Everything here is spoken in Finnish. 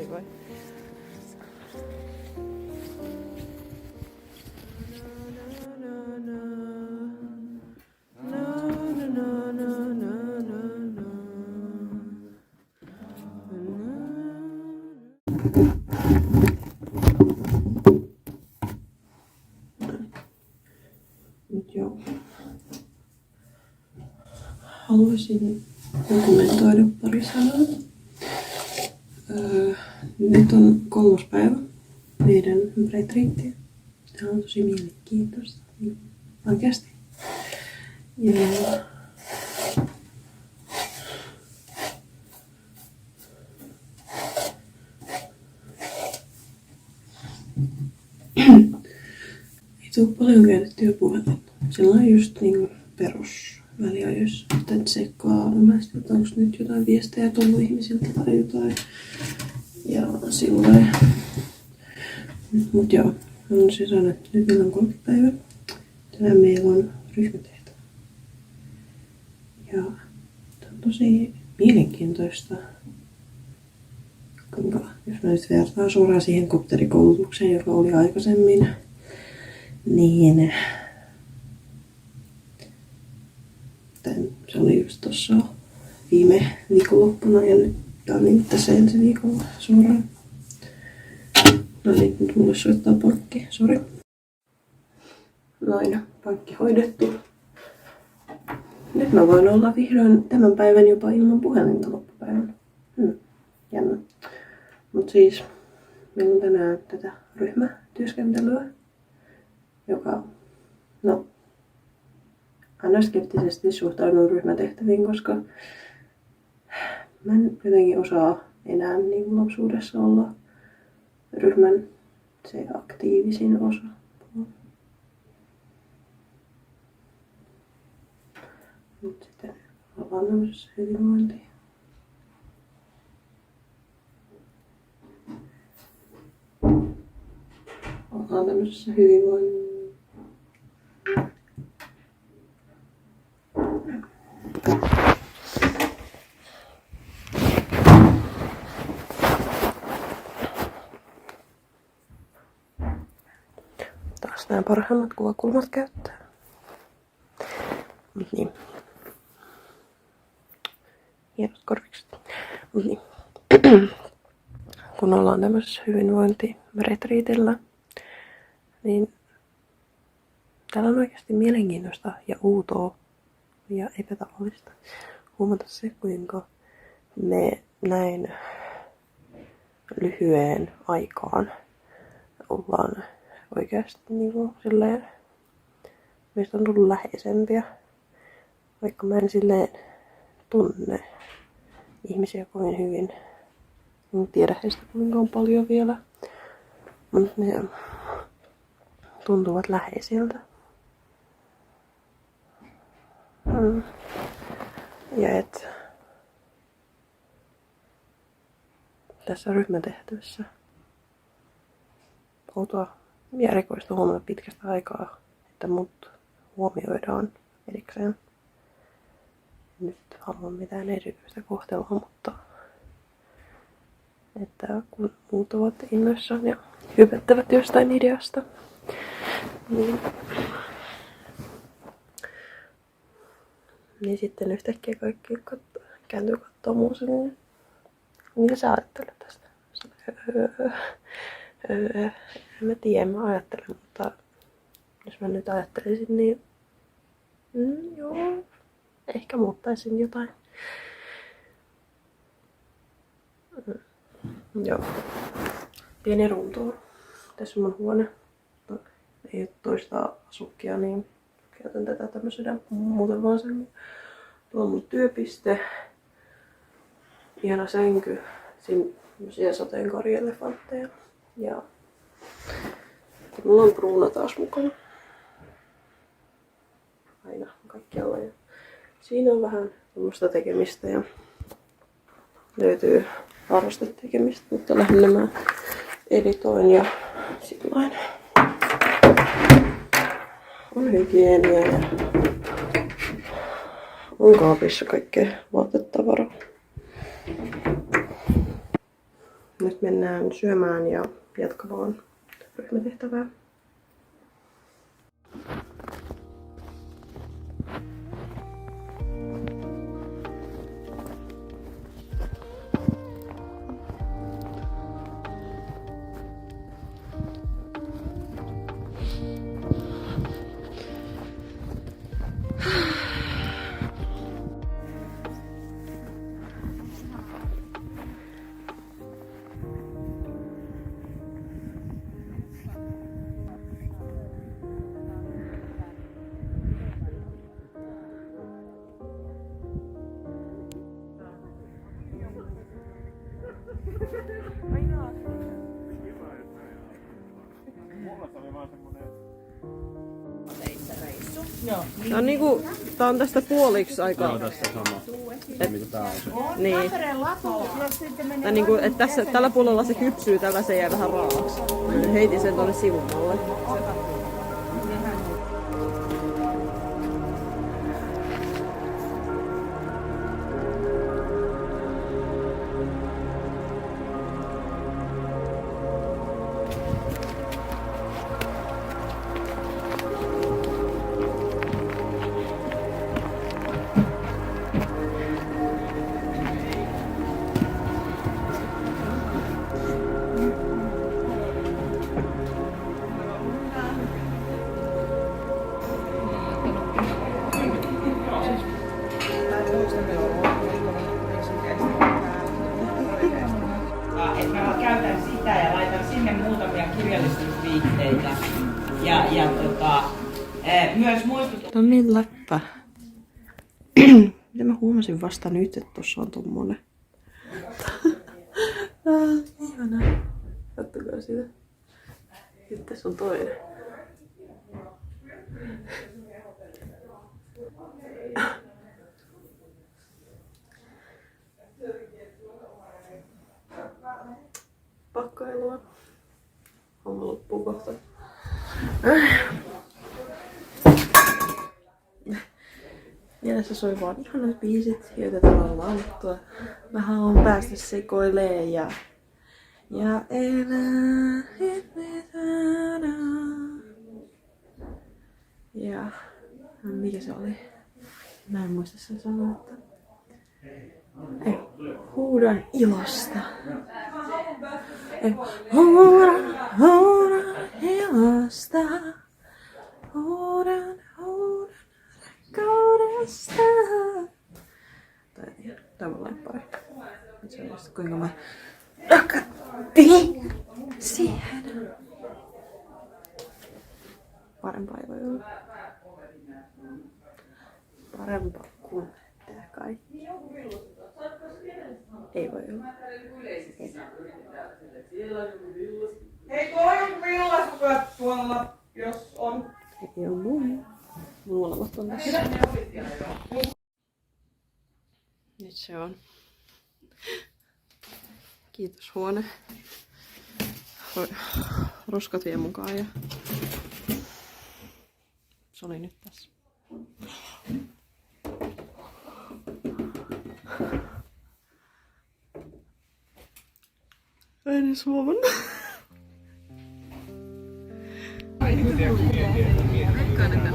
Oi vai. Nyt joo. Haluaisin kommentoida pari sanaa. Nyt on 3. päivä meidän retriittiä. Tämä on tosi mielenkiintoista. Oikeasti. Ja ei tule paljon käytettyä puhelinta. Sellainen just niin perusväliajoissa, että tsekkaa ilmeisesti, että onko nyt jotain viestejä tullut ihmisiltä tai jotain. Ja silloin. Mut joo, on siis aina, että nyt meillä on 3. päivä. Tänään meillä on ryhmätehtävä. Ja tämä on tosi mielenkiintoista. Kuinka, jos mä nyt vertaan suoraan siihen kopterikoulutukseen, joka oli aikaisemmin, niin se oli just tossa viime viikonloppuna ja nyt tää on niin tässä ensi viikolla suoraan. No niin, nyt mulle soittaa pankki, sori. Noin, pankki hoidettu. Nyt mä voin olla vihdoin tämän päivän jopa ilman puhelinta loppupäivän. Jännä. Mut siis, meillä on tänään tätä ryhmätyöskentelyä, joka, no, aina skeptisesti suhtaudun ryhmätehtäviin, koska mä en jotenkin osaa enää niin lapsuudessa olla ryhmän se aktiivisin osa. Nyt sitten ollaan tämmöisessä hyvinvointiin. Ollaan tämmöisessä hyvinvointiin. Taas nämä parhaimmat kuvakulmat käyttää. Niin. Hienot korvikset. Niin. Kun ollaan tämmöisessä hyvinvointiretriitillä, niin täällä on oikeasti mielenkiintoista ja outoa ja epätavallista huomata se, kuinka me näin lyhyeen aikaan ollaan oikeasti niinku silleen, meistä on tullut läheisempiä, vaikka mä en silleen tunne ihmisiä kovin hyvin. En tiedä heistä kuinka paljon vielä, mutta ne tuntuvat läheisiltä. Ja et tässä ryhmätehtävässä outoa ja erikoista huomata pitkästä aikaa, että mut huomioidaan erikseen. Nyt haluan mitään erityistä kohtelua, mutta että kun muut ovat innoissaan ja hypättävät jostain ideasta, niin sitten yhtäkkiä kaikki kääntyy kattoo muu silleen. Mitä sä ajattelet tästä? En mä tiedä, mä ajattelen, mutta jos mä nyt ajattelisin, niin joo, ehkä muuttaisin jotain. Joo. Pieni runtuun. Tässä on mun huone. Ei ole toista asukkia, niin käytän tätä tämmöisenä muuten vaan sen. Tuo on mun työpiste. Ihana sänky. Siinä on sateenkaarielefantteja. Ja mulla on Bruuna taas mukana. Aina kaikkialla. Ja siinä on vähän tämmöistä tekemistä ja löytyy harrastetekemistä, mutta lähinnä mä editoin ja sillain. On hygienia ja on kaapissa kaikkea vaatetavaraa. Nyt mennään syömään ja jatkamaan ryhmätehtävää. Tää on tästä puoliksi aika. Joo, tässä sama. Mitä tää on se. Niin. Tää niinku, et tässä, tällä puolella se kypsyy, tällä se jää vähän raaaksi. Heitin sen tonne sivummalle. Mä käytän sitä ja laitan sinne muutamia kirjallisuusviitteitä. Myös muistut... No niin, läppä. Mitä mä huomasin vasta nyt, että tossa on tommonen. Ihana. Kattokaa sitä. Sitten tässä on toinen. Pakkailua. Homma loppuu kohta. Mielessä soi vaan ihanat biisit, joita täällä on laulettua. Vähän on päästä sekoilee ja elää itmetänä. Ja mikä se oli? Mä en muista sen sanoa, että ei, huudan ilosta. Ei, huudan ilosta. Huudan rakkaudesta. Tää on lemppari. Se on just kuinka mä rakastin siihen. Parempaa ei voi olla. Parempaa kuin tää kai. Ei voi olla. Hei, toi villasukat tuolla, jos on. Ei oo mun. Molemmat on tässä. Nyt se on. Kiitos huone. Roskat vie mukaan ja se oli nyt tässä. En edes huomannut. Veikkaan, että